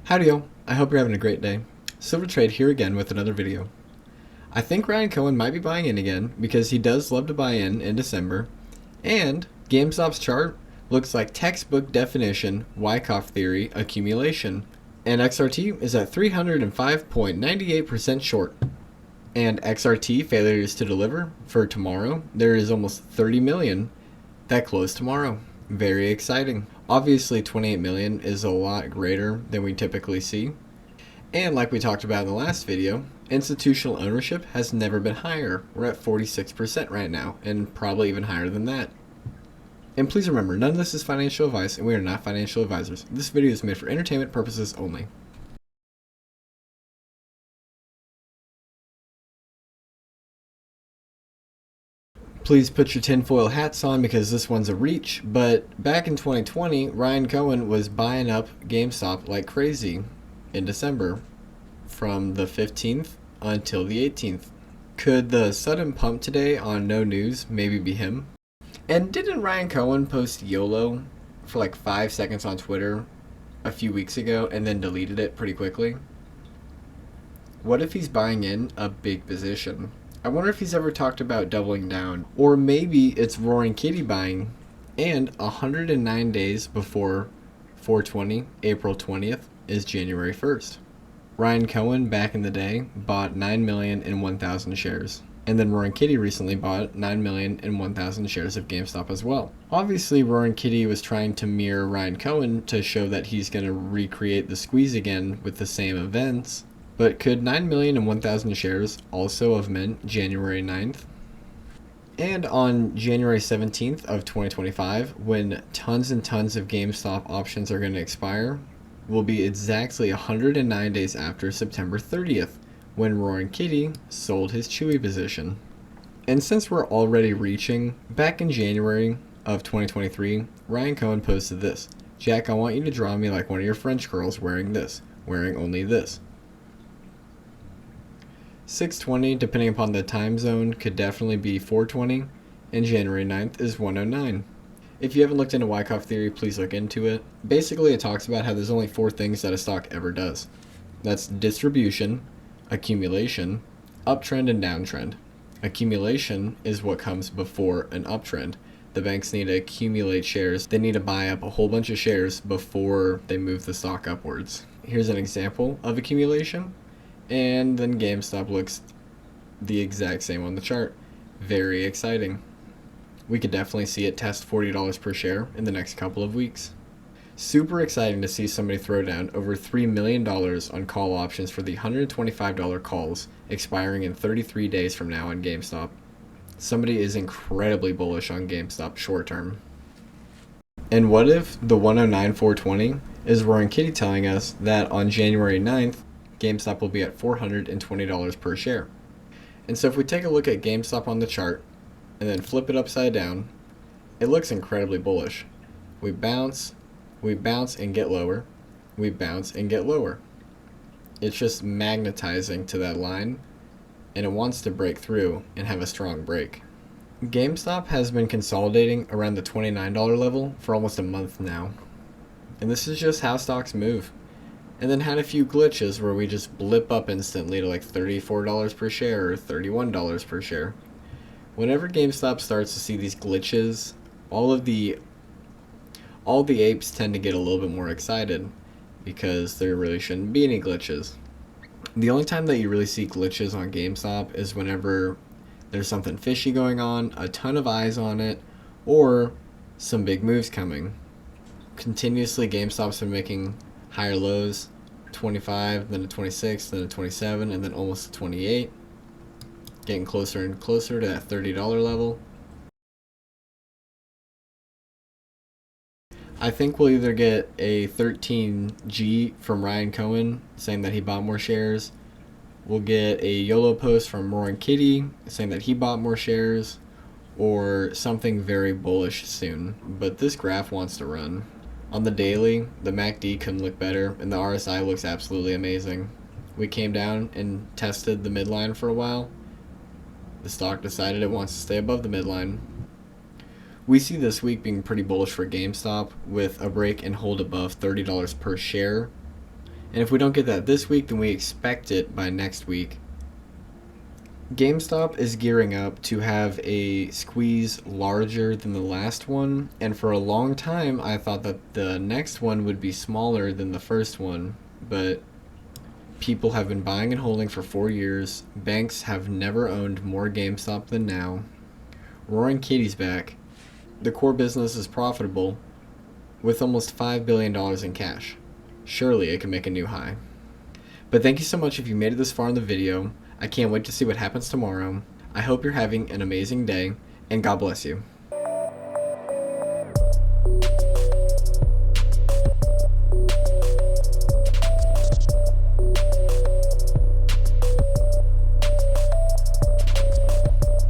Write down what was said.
Howdy y'all, I hope you're having a great day. Silver Trade here again with another video. I think Ryan Cohen might be buying in again because he does love to buy in December, and GameStop's chart looks like textbook definition Wyckoff theory accumulation, and XRT is at 305.98% short. And XRT failures to deliver for tomorrow, there is almost 30 million that close tomorrow. Very exciting. Obviously 28 million is a lot greater than we typically see. And like we talked about in the last video, institutional ownership has never been higher. We're at 46% right now, and probably even higher than that. And please remember, none of this is financial advice, and we are not financial advisors. This video is made for entertainment purposes only. Please put your tinfoil hats on because this one's a reach, but back in 2020, Ryan Cohen was buying up GameStop like crazy in December from the 15th until the 18th. Could the sudden pump today on no news maybe be him? And didn't Ryan Cohen post YOLO for like 5 seconds on Twitter a few weeks ago and then deleted it pretty quickly? What if he's buying in a big position? I wonder if he's ever talked about doubling down. Or maybe it's Roaring Kitty buying. And 109 days before 420, April 20th, is January 1st. Ryan Cohen, back in the day, bought 9,001,000 shares. And then Roaring Kitty recently bought 9,001,000 shares of GameStop as well. Obviously, Roaring Kitty was trying to mirror Ryan Cohen to show that he's going to recreate the squeeze again with the same events. But could 9,001,000 shares also have meant January 9th? And on January 17th of 2025, when tons and tons of GameStop options are going to expire, will be exactly 109 days after September 30th, when Roaring Kitty sold his Chewy position. And since we're already reaching, back in January of 2023, Ryan Cohen posted this: "Jack, I want you to draw me like one of your French girls wearing this, wearing only this." 620, depending upon the time zone, could definitely be 420, and January 9th is 109. If you haven't looked into Wyckoff theory, please look into it. Basically, it talks about how there's only 4 things that a stock ever does. That's distribution, accumulation, uptrend, and downtrend. Accumulation is what comes before an uptrend. The banks need to accumulate shares. They need to buy up a whole bunch of shares before they move the stock upwards. Here's an example of accumulation. And then GameStop looks the exact same on the chart. Very exciting. We could definitely see it test $40 per share in the next couple of weeks. Super exciting to see somebody throw down over $3 million on call options for the $125 calls expiring in 33 days from now on GameStop. Somebody is incredibly bullish on GameStop short term. And what if the 109,420 is Roaring Kitty telling us that on January 9th, GameStop will be at $420 per share? And so if we take a look at GameStop on the chart and then flip it upside down, it looks incredibly bullish. We bounce and get lower, we bounce and get lower. It's just magnetizing to that line, and it wants to break through and have a strong break. GameStop has been consolidating around the $29 level for almost a month now, and this is just how stocks move. And then had a few glitches where we just blip up instantly to like $34 per share or $31 per share. Whenever GameStop starts to see these glitches, all the apes tend to get a little bit more excited because there really shouldn't be any glitches. The only time that you really see glitches on GameStop is whenever there's something fishy going on, a ton of eyes on it, or some big moves coming. Continuously, GameStop's been making higher lows, 25, then a 26, then a 27, and then almost a 28. Getting closer and closer to that $30 level. I think we'll either get a 13G from Ryan Cohen saying that he bought more shares. We'll get a YOLO post from Roaring Kitty saying that he bought more shares, or something very bullish soon. But this graph wants to run. On the daily, the MACD couldn't look better, and the RSI looks absolutely amazing. We came down and tested the midline for a while. The stock decided it wants to stay above the midline. We see this week being pretty bullish for GameStop with a break and hold above $30 per share And if we don't get that this week, then we expect it by next week. GameStop is gearing up to have a squeeze larger than the last one, and for a long time I thought that the next one would be smaller than the first one, but people have been buying and holding for 4 years. Banks have never owned more GameStop than now. Roaring Katie's back. The core business is profitable with almost $5 billion in cash. Surely it can make a new high. But thank you so much if you made it this far in the video. I can't wait to see what happens tomorrow. I hope you're having an amazing day, and God bless you.